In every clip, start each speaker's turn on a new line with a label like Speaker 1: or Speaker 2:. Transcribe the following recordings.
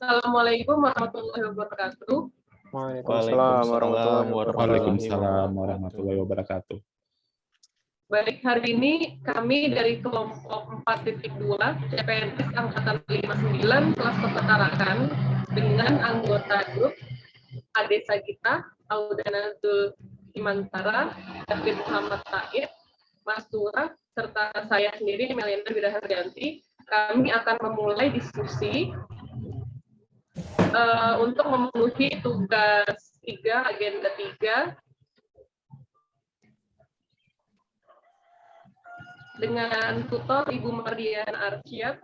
Speaker 1: Assalamualaikum warahmatullahi wabarakatuh.
Speaker 2: Waalaikumsalam
Speaker 3: Waalaikumsalam warahmatullahi wabarakatuh.
Speaker 1: Baik, hari ini kami dari kelompok 4.2 CPNS Angkatan 59 kelas Kota Tarakan dengan anggota grup Ade Sagita, Audana Zul Imantara, David Muhammad Taib, Mas Turah, serta saya sendiri, Meliana Wiraharjanti. Kami akan memulai diskusi untuk memenuhi tugas 3, agenda 3, dengan tutor Ibu Mardian Arsyad.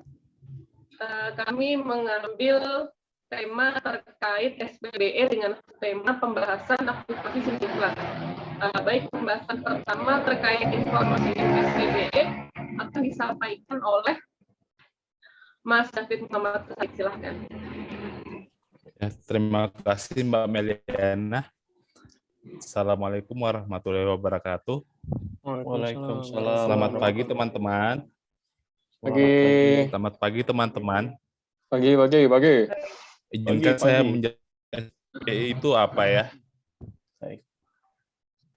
Speaker 1: Kami mengambil tema terkait SPBE dengan tema pembahasan aplikasi Simdiklat. Baik, pembahasan pertama terkait informasi SPBE akan disampaikan oleh Mas David Muhammad. Silahkan.
Speaker 3: Ya, terima kasih Mbak Meliana. Assalamualaikum warahmatullahi wabarakatuh.
Speaker 2: Waalaikumsalam.
Speaker 3: Selamat pagi teman-teman. Selamat pagi teman-teman.
Speaker 2: Pagi.
Speaker 3: Izinkan saya menjelaskan SPBE itu apa ya?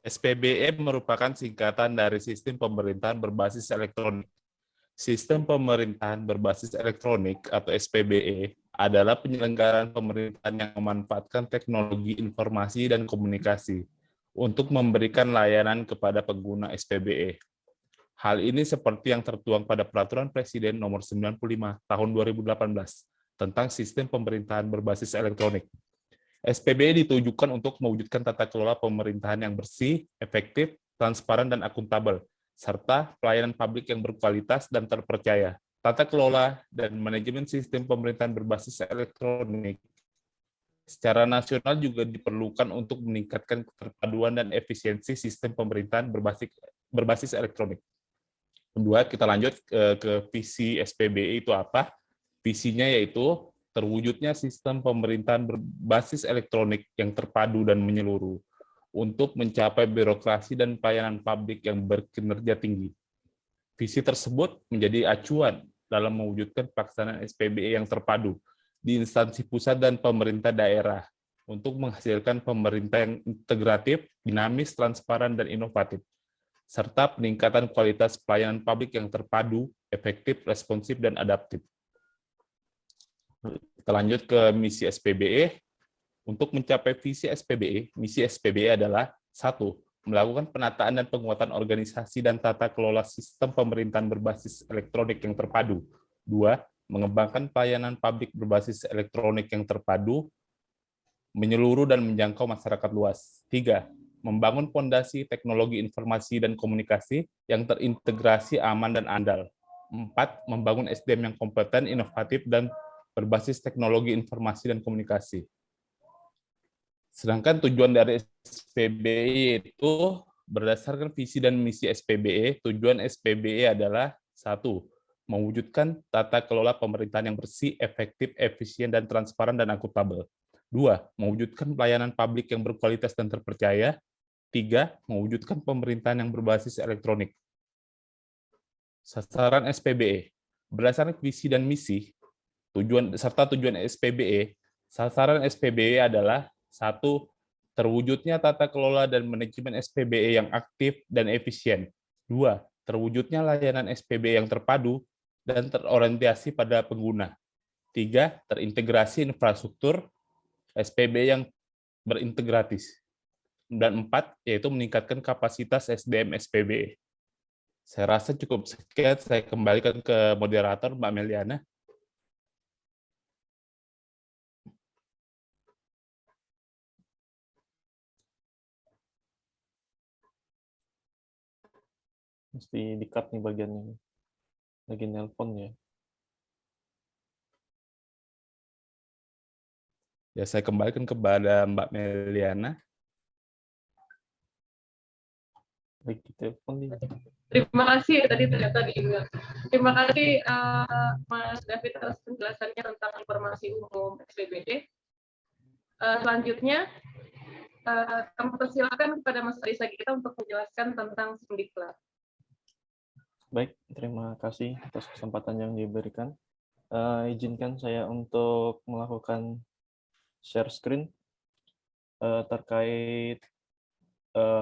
Speaker 3: SPBE merupakan singkatan dari Sistem Pemerintahan Berbasis Elektronik. Sistem Pemerintahan Berbasis Elektronik atau SPBE adalah penyelenggaraan pemerintahan yang memanfaatkan teknologi informasi dan komunikasi untuk memberikan layanan kepada pengguna SPBE. Hal ini seperti yang tertuang pada Peraturan Presiden Nomor 95 Tahun 2018 tentang Sistem Pemerintahan Berbasis Elektronik. SPBE ditujukan untuk mewujudkan tata kelola pemerintahan yang bersih, efektif, transparan, dan akuntabel, serta pelayanan publik yang berkualitas dan terpercaya. Tata kelola dan manajemen sistem pemerintahan berbasis elektronik secara nasional juga diperlukan untuk meningkatkan keterpaduan dan efisiensi sistem pemerintahan berbasis elektronik. Kedua, kita lanjut ke visi SPBE itu apa? Visinya yaitu terwujudnya sistem pemerintahan berbasis elektronik yang terpadu dan menyeluruh untuk mencapai birokrasi dan pelayanan publik yang berkinerja tinggi. Visi tersebut menjadi acuan dalam mewujudkan pelaksanaan SPBE yang terpadu di instansi pusat dan pemerintah daerah untuk menghasilkan pemerintah yang integratif, dinamis, transparan, dan inovatif, serta peningkatan kualitas pelayanan publik yang terpadu, efektif, responsif, dan adaptif. Kita lanjut ke misi SPBE. Untuk mencapai visi SPBE, misi SPBE adalah 1. Melakukan penataan dan penguatan organisasi dan tata kelola sistem pemerintahan berbasis elektronik yang terpadu. 2. Mengembangkan pelayanan publik berbasis elektronik yang terpadu, menyeluruh dan menjangkau masyarakat luas. 3. Membangun fondasi teknologi informasi dan komunikasi yang terintegrasi, aman, dan andal. 4. Membangun SDM yang kompeten, inovatif, dan berbasis teknologi informasi dan komunikasi. Sedangkan tujuan dari SPBE itu berdasarkan visi dan misi SPBE, tujuan SPBE adalah 1. Mewujudkan tata kelola pemerintahan yang bersih, efektif, efisien, dan transparan dan akuntabel. 2. Mewujudkan pelayanan publik yang berkualitas dan terpercaya. 3. Mewujudkan pemerintahan yang berbasis elektronik. Sasaran SPBE. Berdasarkan visi dan misi, tujuan SPBE, sasaran SPBE adalah 1. Terwujudnya tata kelola dan manajemen SPBE yang aktif dan efisien. 2. Terwujudnya layanan SPBE yang terpadu dan terorientasi pada pengguna. 3. Terintegrasi infrastruktur SPBE yang berintegratis. Dan 4. Yaitu meningkatkan kapasitas SDM SPBE. Saya rasa cukup sekian, saya kembalikan ke moderator Mbak Meliana.
Speaker 4: Mesti di-cut nih bagian ini. Lagi nelpon ya.
Speaker 3: Ya, saya kembalikan kepada Mbak Meliana.
Speaker 4: Lagi telepon nih.
Speaker 1: Terima kasih tadi ternyata di email. Terima kasih Mas David atas penjelasannya tentang informasi umum SPBE. Selanjutnya kami persilakan kepada Mas Ade Sagita untuk menjelaskan tentang Simdiklat.
Speaker 4: Baik, terima kasih atas kesempatan yang diberikan. Izinkan saya untuk melakukan share screen terkait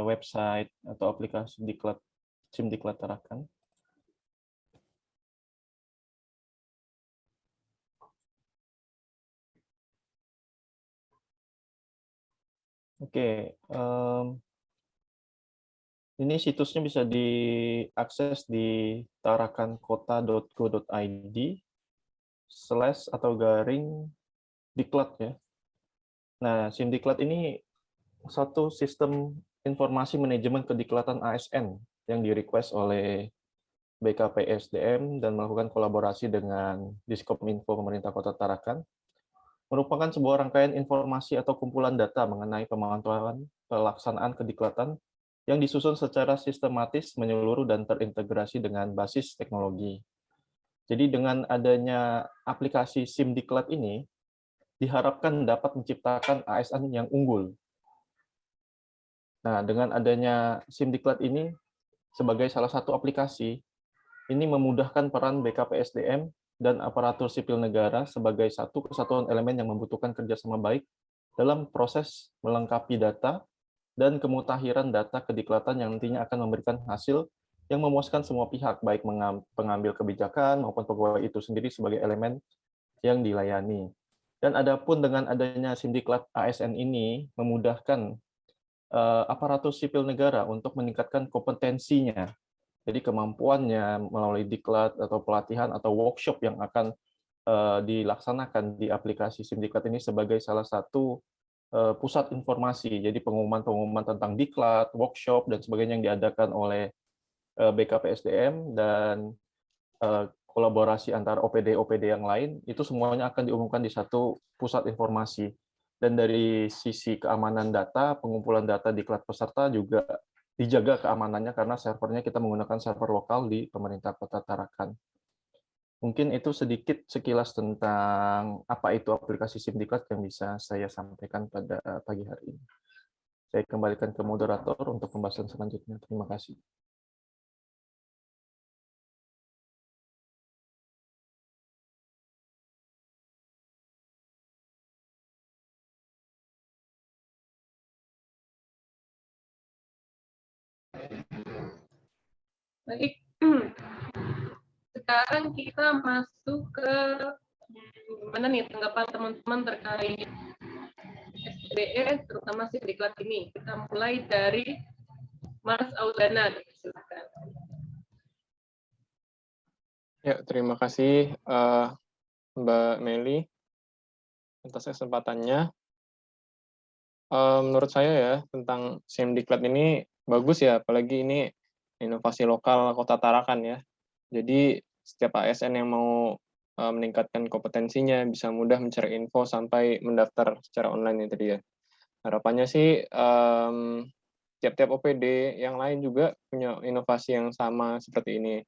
Speaker 4: website atau aplikasi Diklat, SIM Diklat Tarakan. Oke, ini situsnya bisa diakses di tarakanKota.go.id/diklat ya. Nah, SIM Diklat ini satu sistem informasi manajemen kediklatan ASN yang di-request oleh BKPSDM dan melakukan kolaborasi dengan Diskominfo Pemerintah Kota Tarakan, merupakan sebuah rangkaian informasi atau kumpulan data mengenai pemantauan pelaksanaan kediklatan yang disusun secara sistematis, menyeluruh, dan terintegrasi dengan basis teknologi. Jadi dengan adanya aplikasi SIM Diklat ini, diharapkan dapat menciptakan ASN yang unggul. Nah, dengan adanya SIM Diklat ini sebagai salah satu aplikasi, ini memudahkan peran BKPSDM dan aparatur sipil negara sebagai satu kesatuan elemen yang membutuhkan kerjasama baik dalam proses melengkapi data dan kemutahiran data kediklatan yang nantinya akan memberikan hasil yang memuaskan semua pihak, baik pengambil kebijakan maupun pegawai itu sendiri sebagai elemen yang dilayani. Dan adapun dengan adanya SIM Diklat ASN ini memudahkan aparatur sipil negara untuk meningkatkan kompetensinya. Jadi kemampuannya melalui diklat atau pelatihan atau workshop yang akan dilaksanakan di aplikasi SIM Diklat ini sebagai salah satu pusat informasi. Jadi pengumuman-pengumuman tentang diklat, workshop, dan sebagainya yang diadakan oleh BKPSDM dan kolaborasi antara OPD-OPD yang lain, itu semuanya akan diumumkan di satu pusat informasi. Dan dari sisi keamanan data, pengumpulan data diklat peserta juga dijaga keamanannya karena servernya kita menggunakan server lokal di Pemerintah Kota Tarakan. Mungkin itu sedikit sekilas tentang apa itu aplikasi SIM Diklat yang bisa saya sampaikan pada pagi hari ini. Saya kembalikan ke moderator untuk pembahasan selanjutnya. Terima kasih.
Speaker 1: Baik, sekarang kita masuk ke gimana nih tanggapan teman-teman terkait SPBE, terutama SIM Diklat ini. Kita mulai dari Mas Audana, silakan.
Speaker 2: Ya, terima kasih Mbak Meli atas kesempatannya. Menurut saya ya, tentang SIM Diklat ini bagus ya, apalagi ini inovasi lokal Kota Tarakan ya. Jadi setiap ASN yang mau meningkatkan kompetensinya bisa mudah mencari info sampai mendaftar secara online ya tadi ya. Harapannya sih tiap-tiap OPD yang lain juga punya inovasi yang sama seperti ini.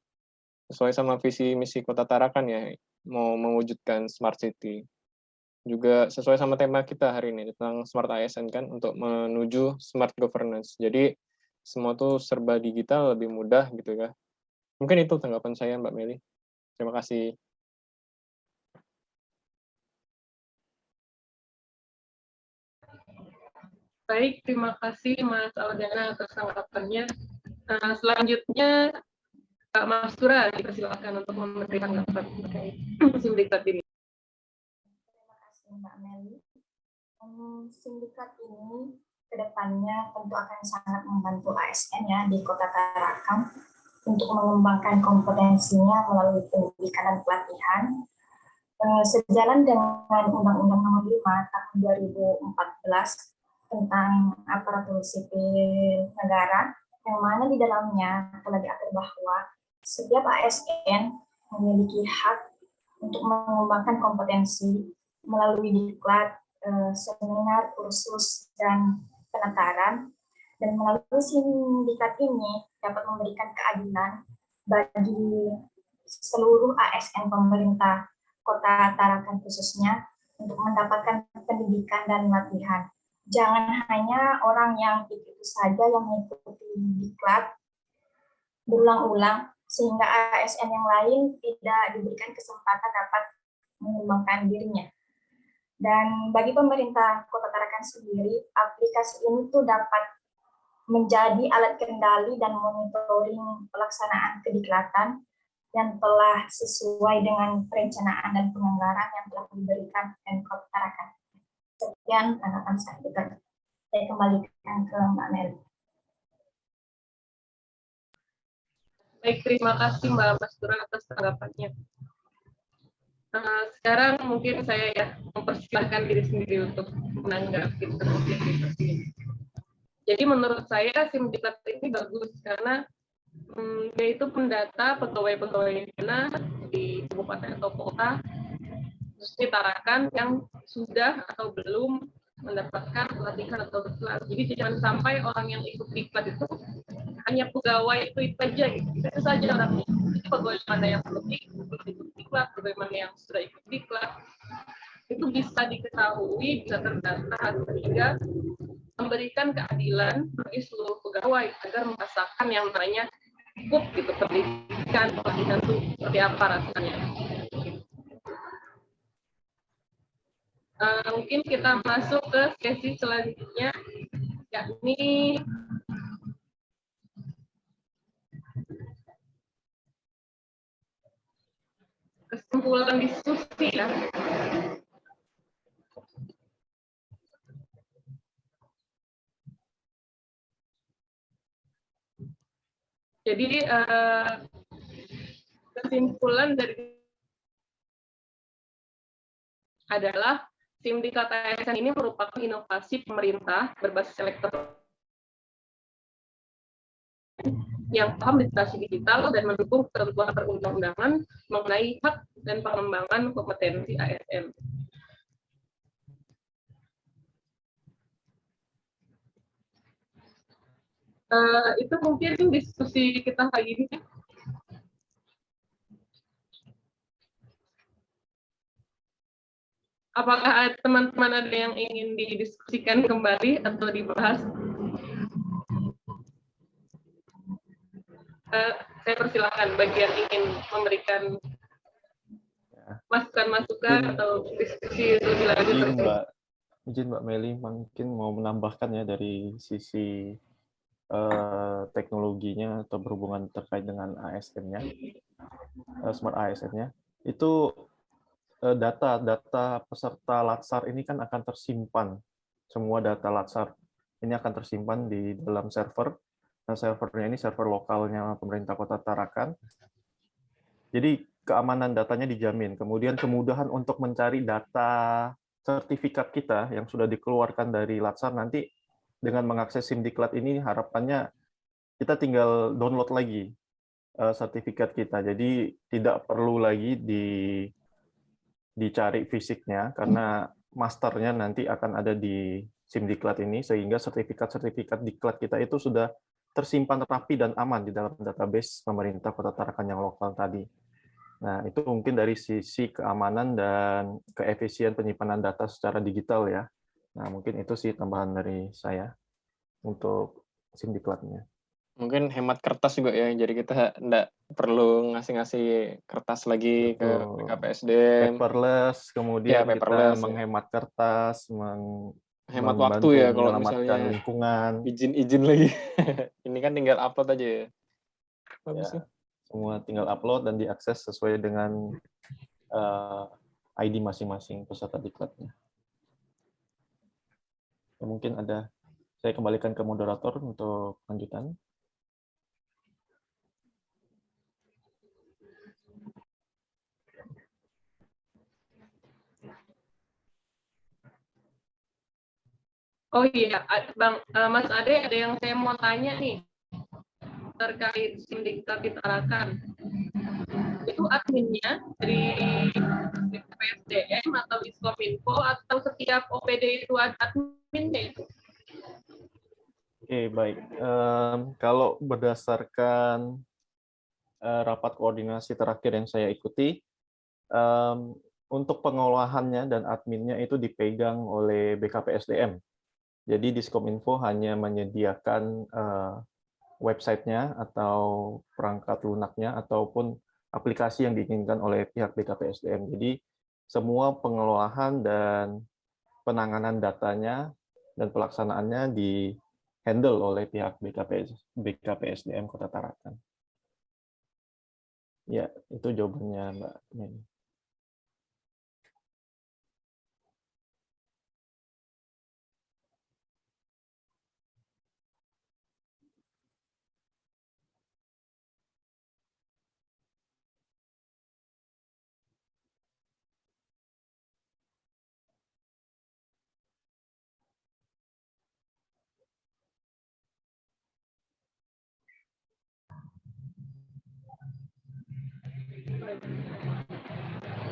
Speaker 2: Sesuai sama visi misi Kota Tarakan ya, mau mewujudkan Smart City. Juga sesuai sama tema kita hari ini tentang Smart ASN kan, untuk menuju Smart Governance. Jadi semua tuh serba digital, lebih mudah gitu ya. Mungkin itu tanggapan saya, Mbak Meli. Terima kasih.
Speaker 1: Baik, terima kasih Mas Audana atas tanggapannya. Selanjutnya Kak Mastura dipersilakan untuk memberikan tanggapan terkait SIM Diklat ini.
Speaker 5: Terima kasih Mbak Meli. SIM Diklat ini kedepannya tentu akan sangat membantu ASN ya di Kota Tarakan untuk mengembangkan kompetensinya melalui pendidikan dan pelatihan. Sejalan dengan Undang-Undang Nomor 5 Tahun 2014 tentang aparatur sipil negara, yang mana di dalamnya telah diatur bahwa setiap ASN memiliki hak untuk mengembangkan kompetensi melalui diklat, seminar, kursus, dan penataran. Dan melalui SIM Diklat ini dapat memberikan keadilan bagi seluruh ASN pemerintah Kota Tarakan khususnya untuk mendapatkan pendidikan dan latihan. Jangan hanya orang yang itu saja yang mengikuti diklat berulang-ulang, sehingga ASN yang lain tidak diberikan kesempatan dapat mengembangkan dirinya. Dan bagi pemerintah Kota Tarakan sendiri, aplikasi ini tuh dapat menjadi alat kendali dan monitoring pelaksanaan kediklatan yang telah sesuai dengan perencanaan dan penganggaran yang telah diberikan Pemkot Tarakan. Sekian tanggapan saya. Saya kembalikan ke Mbak Meli.
Speaker 1: Baik, terima kasih Mbak Mastura atas tanggapannya. Sekarang mungkin saya ya mempersilahkan diri sendiri untuk menanggapi terkait ini. Jadi menurut saya SIM Diklat ini bagus karena dia itu mendata pegawai-pegawai negara di kabupaten atau kota, khususnya Tarakan yang sudah atau belum mendapatkan pelatihan atau diklat. Jadi jangan sampai orang yang ikut diklat itu hanya pegawai itu aja gitu. Itu saja orangnya. Jadi bagaimana yang belum ikut diklat, bagaimana yang sudah ikut diklat, itu bisa diketahui, bisa terdata sehingga memberikan keadilan bagi seluruh pegawai agar merasakan yang namanya cukup gitu pendidikan, pelatihan itu seperti apa rasanya. Mungkin kita masuk ke sesi selanjutnya, yakni kesimpulan diskusi ya. Jadi kesimpulan dari adalah SIM Diklat ASN ini merupakan inovasi pemerintah berbasis elektronik yang paham literasi digital dan mendukung ketentuan perundang-undangan mengenai hak dan pengembangan kompetensi ASN. Itu mungkin diskusi kita kali ini. Apakah teman-teman ada yang ingin didiskusikan kembali atau dibahas? Saya persilakan bagi yang ingin memberikan masukan-masukan atau diskusi lebih lanjut.
Speaker 4: Izin Mbak Meli, mungkin mau menambahkan ya dari sisi teknologinya atau berhubungan terkait dengan ASN-nya, Smart ASN-nya, itu data peserta Latsar ini kan akan tersimpan, semua data Latsar ini akan tersimpan di dalam server, dan servernya ini server lokalnya pemerintah Kota Tarakan. Jadi keamanan datanya dijamin, kemudian kemudahan untuk mencari data sertifikat kita yang sudah dikeluarkan dari Latsar nanti dengan mengakses SIM Diklat ini harapannya kita tinggal download lagi sertifikat kita. Jadi tidak perlu lagi dicari fisiknya karena masternya nanti akan ada di SIM Diklat ini sehingga sertifikat-sertifikat Diklat kita itu sudah tersimpan rapi dan aman di dalam database pemerintah Kota Tarakan yang lokal tadi. Nah, itu mungkin dari sisi keamanan dan keefisien penyimpanan data secara digital ya. Nah, mungkin itu sih tambahan dari saya untuk SIM Diklatnya.
Speaker 2: Mungkin hemat kertas juga ya, jadi kita enggak perlu ngasih kertas lagi ke BKPSDM.
Speaker 4: Paperless, kemudian
Speaker 2: ya, paperless,
Speaker 4: kita menghemat kertas,
Speaker 2: hemat waktu ya kalau misalnya
Speaker 4: lingkungan.
Speaker 2: Izin lagi. Ini kan tinggal upload aja ya. Bagus ya.
Speaker 4: Semua tinggal upload dan diakses sesuai dengan ID masing-masing peserta diklatnya. Mungkin saya kembalikan ke moderator untuk lanjutan.
Speaker 1: Oh iya, Mas Ade, ada yang saya mau tanya nih terkait SIM Diklat di Tarakan. Itu adminnya dari PSDM atau Diskominfo atau setiap OPD itu ada adminnya itu?
Speaker 4: Oke, baik. Kalau berdasarkan rapat koordinasi terakhir yang saya ikuti, untuk pengolahannya dan adminnya itu dipegang oleh BKPSDM. Jadi Diskominfo hanya menyediakan websitenya atau perangkat lunaknya ataupun aplikasi yang diinginkan oleh pihak BKPSDM. Jadi semua pengelolaan dan penanganan datanya dan pelaksanaannya di-handle oleh pihak BKPSDM Kota Tarakan. Ya, itu jawabannya Mbak Meli.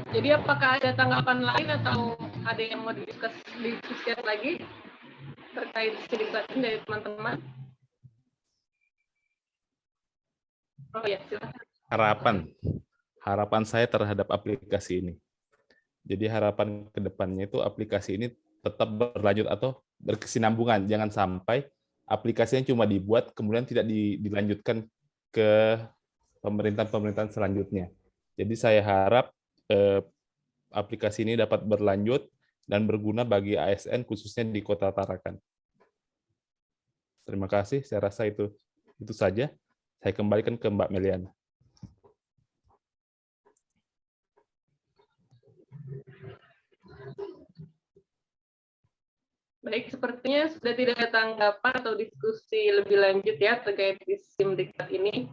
Speaker 1: Jadi apakah ada tanggapan lain atau ada yang mau didiskusikan lagi terkait Simdiklat ini dari teman-teman? Oh ya, silakan.
Speaker 3: Harapan saya terhadap aplikasi ini. Jadi harapan ke depannya itu aplikasi ini tetap berlanjut atau berkesinambungan. Jangan sampai aplikasinya cuma dibuat kemudian tidak dilanjutkan ke pemerintahan-pemerintahan selanjutnya. Jadi saya harap aplikasi ini dapat berlanjut dan berguna bagi ASN khususnya di Kota Tarakan. Terima kasih, saya rasa itu saja. Saya kembalikan ke Mbak Meliana.
Speaker 1: Baik, sepertinya sudah tidak ada tanggapan atau diskusi lebih lanjut ya terkait di Simdiklat ini.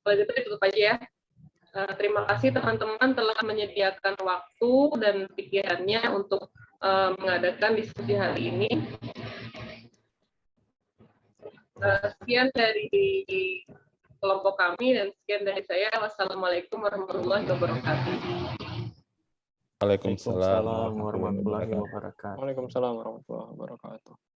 Speaker 1: Kalau gitu ditutup aja ya. Terima kasih teman-teman telah menyediakan waktu dan pikirannya untuk mengadakan diskusi hari ini. Sekian dari kelompok kami dan sekian dari saya. Wassalamualaikum warahmatullahi wabarakatuh.
Speaker 3: Waalaikumsalam
Speaker 4: Waalaikumsalam warahmatullahi wabarakatuh.
Speaker 2: Waalaikumsalam warahmatullahi wabarakatuh.